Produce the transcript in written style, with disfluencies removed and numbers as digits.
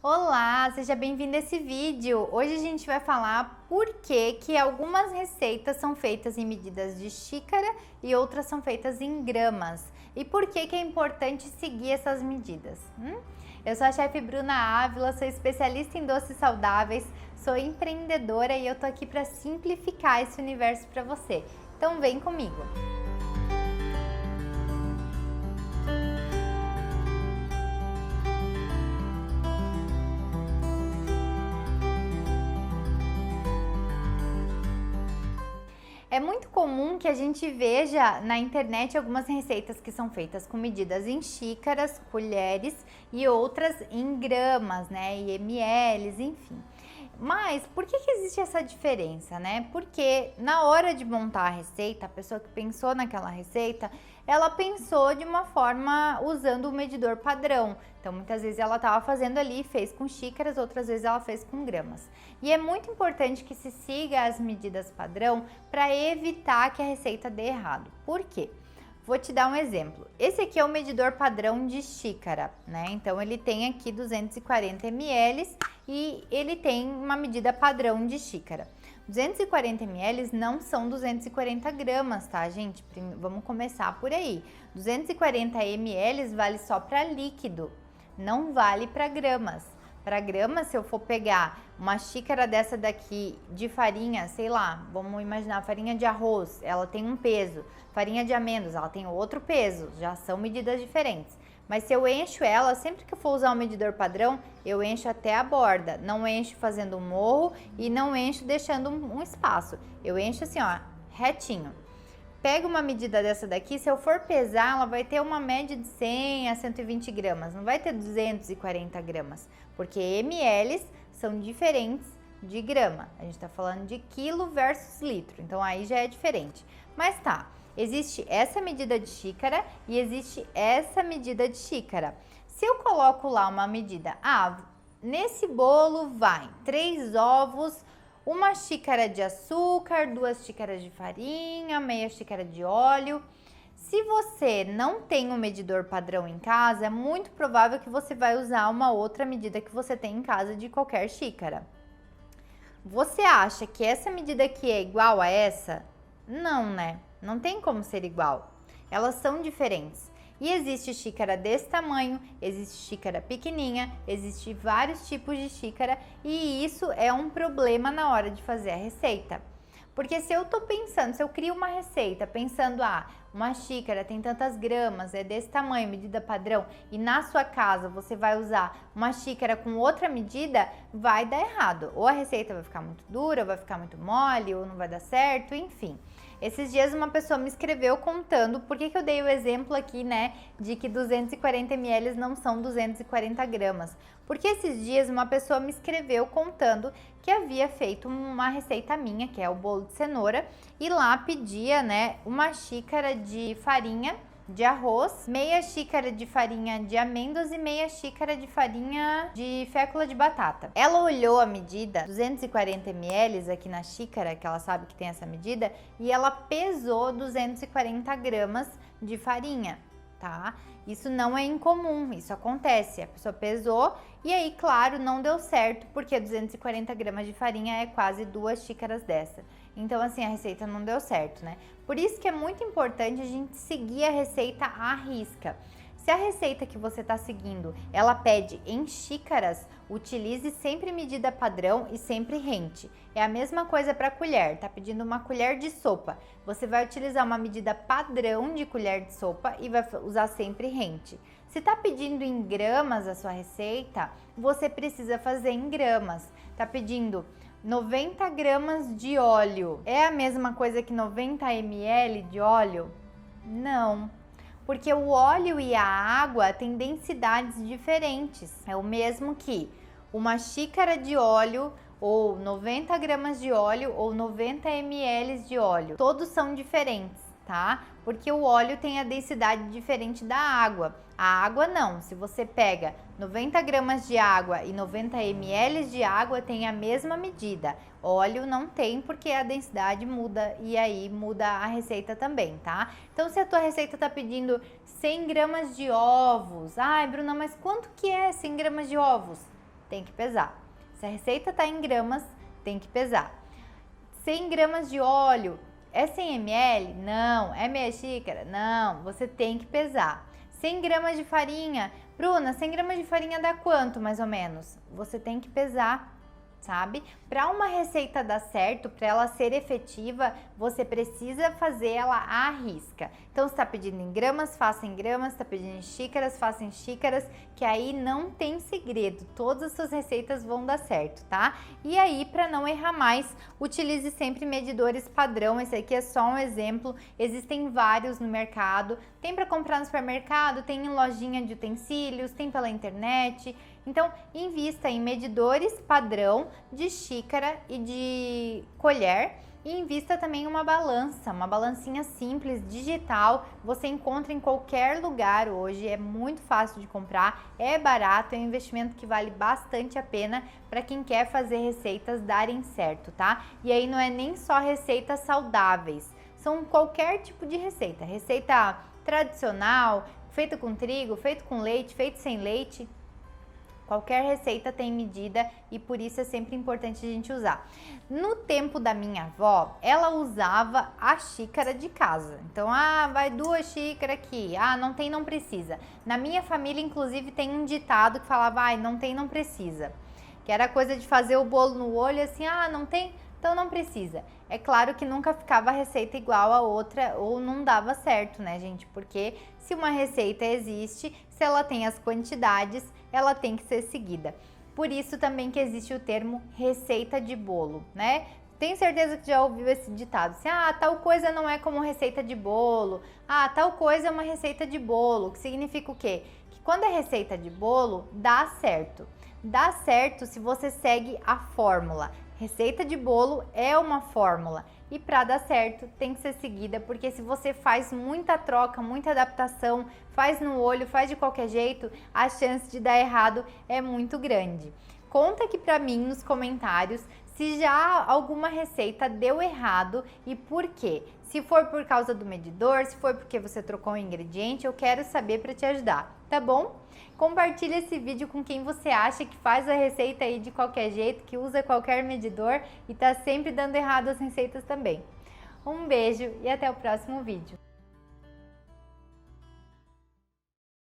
Olá, seja bem-vindo a esse vídeo. Hoje a gente vai falar por que algumas receitas são feitas em medidas de xícara e outras são feitas em gramas. E por que é importante seguir essas medidas. Eu sou a chefe Bruna Ávila, sou especialista em doces saudáveis, sou empreendedora e eu tô aqui para simplificar esse universo para você. Então vem comigo. É muito comum que a gente veja na internet algumas receitas que são feitas com medidas em xícaras, colheres e outras em gramas, né, e ml, enfim. Mas por que existe essa diferença, né? Porque na hora de montar a receita, a pessoa que pensou naquela receita, ela pensou de uma forma usando o medidor padrão. Então, muitas vezes ela estava fazendo ali, fez com xícaras, outras vezes ela fez com gramas. E é muito importante que se siga as medidas padrão para evitar que a receita dê errado. Por quê? Vou te dar um exemplo. Esse aqui é o medidor padrão de xícara, né? Então, ele tem aqui 240 ml e ele tem uma medida padrão de xícara. 240 ml não são 240 gramas, tá, gente? Vamos começar por aí. 240 ml vale só para líquido, não vale para gramas. Para gramas, se eu for pegar uma xícara dessa daqui de farinha, sei lá, vamos imaginar farinha de arroz, ela tem um peso. Farinha de amêndoas, ela tem outro peso, já são medidas diferentes. Mas se eu encho ela, sempre que eu for usar um medidor padrão, eu encho até a borda. Não encho fazendo um morro e não encho deixando um espaço. Eu encho assim, ó, retinho. Pega uma medida dessa daqui, se eu for pesar, ela vai ter uma média de 100 a 120 gramas, não vai ter 240 gramas, porque ml são diferentes de grama. A gente tá falando de quilo versus litro, então aí já é diferente. Mas tá, existe essa medida de xícara e existe essa medida de xícara. Se eu coloco lá uma medida, nesse bolo vai 3 ovos, uma xícara de açúcar, 2 xícaras de farinha, meia xícara de óleo. Se você não tem um medidor padrão em casa, é muito provável que você vai usar uma outra medida que você tem em casa de qualquer xícara. Você acha que essa medida aqui é igual a essa? Não, né? Não tem como ser igual. Elas são diferentes. E existe xícara desse tamanho, existe xícara pequenininha, existe vários tipos de xícara e isso é um problema na hora de fazer a receita. Porque se eu tô pensando, se eu crio uma receita pensando, uma xícara tem tantas gramas, é desse tamanho, medida padrão, e na sua casa você vai usar uma xícara com outra medida, vai dar errado. Ou a receita vai ficar muito dura, ou vai ficar muito mole, ou não vai dar certo, enfim. Esses dias uma pessoa me escreveu contando por que eu dei o exemplo aqui, né, de que 240 ml não são 240 gramas. Porque esses dias uma pessoa me escreveu contando que havia feito uma receita minha, que é o bolo de cenoura, e lá pedia, né, uma xícara de farinha de arroz, meia xícara de farinha de amêndoas e meia xícara de farinha de fécula de batata. Ela olhou a medida, 240 ml aqui na xícara, que ela sabe que tem essa medida, e ela pesou 240 gramas de farinha, tá? Isso não é incomum, isso acontece. A pessoa pesou e aí, claro, não deu certo, porque 240 gramas de farinha é quase 2 xícaras dessa. Então, assim, a receita não deu certo, né? Por isso que é muito importante a gente seguir a receita à risca. Se a receita que você está seguindo, ela pede em xícaras, utilize sempre medida padrão e sempre rente. É a mesma coisa para colher, tá pedindo uma colher de sopa. Você vai utilizar uma medida padrão de colher de sopa e vai usar sempre rente. Se está pedindo em gramas a sua receita, você precisa fazer em gramas. Tá pedindo 90 gramas de óleo. É a mesma coisa que 90 ml de óleo? Não. Porque o óleo e a água têm densidades diferentes. É o mesmo que uma xícara de óleo, ou 90 gramas de óleo, ou 90 ml de óleo. Todos são diferentes, tá? Porque o óleo tem a densidade diferente da água. A água não. Se você pega 90 gramas de água e 90 ml de água, tem a mesma medida. Óleo não tem, porque a densidade muda e aí muda a receita também, tá? Então, se a tua receita tá pedindo 100 gramas de ovos, ai, Bruna, mas quanto que é 100 gramas de ovos? tem que pesar. Se a receita tá em gramas, tem que pesar. 100 gramas de óleo, é 100 ml? Não. É meia xícara? Não. Você tem que pesar. 100 gramas de farinha. Bruna, 100 gramas de farinha dá quanto, mais ou menos? Você tem que pesar, sabe? Para uma receita dar certo, para ela ser efetiva, você precisa fazer ela à risca. Então, se está pedindo em gramas, faça em gramas, se está pedindo em xícaras, faça em xícaras, que aí não tem segredo, todas as suas receitas vão dar certo, tá? E aí, para não errar mais, utilize sempre medidores padrão, esse aqui é só um exemplo, existem vários no mercado, tem para comprar no supermercado, tem em lojinha de utensílios, tem pela internet. Então, invista em medidores padrão de xícara e de colher e invista também em uma balancinha simples, digital, você encontra em qualquer lugar hoje, é muito fácil de comprar, é barato, é um investimento que vale bastante a pena para quem quer fazer receitas darem certo, tá? E aí não é nem só receitas saudáveis, são qualquer tipo de receita, receita tradicional, feita com trigo, feita com leite, feita sem leite. Qualquer receita tem medida e por isso é sempre importante a gente usar. No tempo da minha avó, ela usava a xícara de casa. Então, vai 2 xícaras aqui. Não tem, não precisa. Na minha família, inclusive, tem um ditado que falava, não tem, não precisa. Que era coisa de fazer o bolo no olho, assim, não tem, então não precisa. É claro que nunca ficava a receita igual a outra ou não dava certo, né, gente? Porque se uma receita existe, se ela tem as quantidades, ela tem que ser seguida. Por isso também que existe o termo receita de bolo, né? Tenho certeza que já ouviu esse ditado, assim, tal coisa não é como receita de bolo, tal coisa é uma receita de bolo, que significa o quê? Que quando é receita de bolo, dá certo. Dá certo se você segue a fórmula. Receita de bolo é uma fórmula e para dar certo tem que ser seguida, porque se você faz muita troca, muita adaptação, faz no olho, faz de qualquer jeito, a chance de dar errado é muito grande. Conta aqui para mim nos comentários se já alguma receita deu errado e por quê. Se for por causa do medidor, se for porque você trocou um ingrediente, eu quero saber para te ajudar, tá bom? Compartilha esse vídeo com quem você acha que faz a receita aí de qualquer jeito, que usa qualquer medidor e tá sempre dando errado as receitas também. Um beijo e até o próximo vídeo.